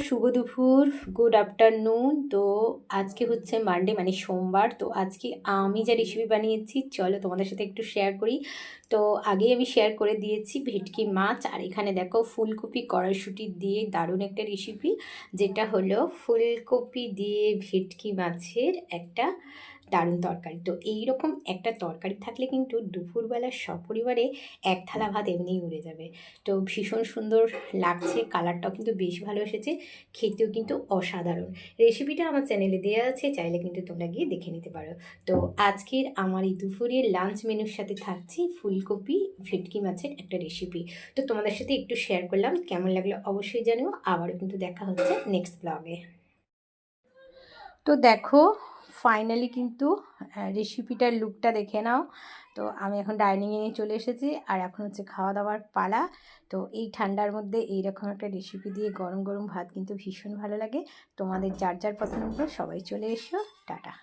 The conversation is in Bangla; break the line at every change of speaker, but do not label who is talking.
শুভ দুপুর, গুড আফটারনুন। তো আজকে হচ্ছে মানডে মানে সোমবার। তো আজকে আমি যা রেসিপি বানিয়েছি চলো তোমাদের সাথে একটু শেয়ার করি। তো আগেই আমি শেয়ার করে দিয়েছি ভেটকি মাছ, আর এখানে দেখো ফুলকপি কড়াইশুঁটি দিয়ে দারুণ একটা রেসিপি, যেটা হলো ফুলকপি দিয়ে ভেটকি মাছের একটা দারুণ তরকারি। তো এইরকম একটা তরকারি থাকলে কিন্তু দুপুরবেলা সপরিবারে এক থালা ভাত এমনিই উড়ে যাবে। তো ভীষণ সুন্দর লাগছে, কালারটাও কিন্তু বেশ ভালো এসেছে, খেতেও কিন্তু অসাধারণ। রেসিপিটা আমার চ্যানেলে দেওয়া আছে, চাইলে কিন্তু তোমরা গিয়ে দেখে নিতে পারো। তো আজকের আমার এই দুপুরের লাঞ্চ মেনুর সাথে থাকছে ফুলকপি ভেটকি মাছের একটা রেসিপি। তো তোমাদের সাথে একটু শেয়ার করলাম, কেমন লাগলো অবশ্যই জানিও। আবারও কিন্তু দেখা হচ্ছে নেক্সট ব্লগে। তো দেখো, ফাইনালি কিন্তু রেসিপিটার লুকটা দেখে নাও। তো আমি এখন ডাইনিংয়ে চলে এসেছি, আর এখন হচ্ছে খাওয়া দাওয়ার পালা। তো এই ঠান্ডার মধ্যে এইরকম একটা রেসিপি দিয়ে গরম গরম ভাত কিন্তু ভীষণ ভালো লাগে। তোমাদের যার যার পছন্দ সবাই চলে এসো। টাটা।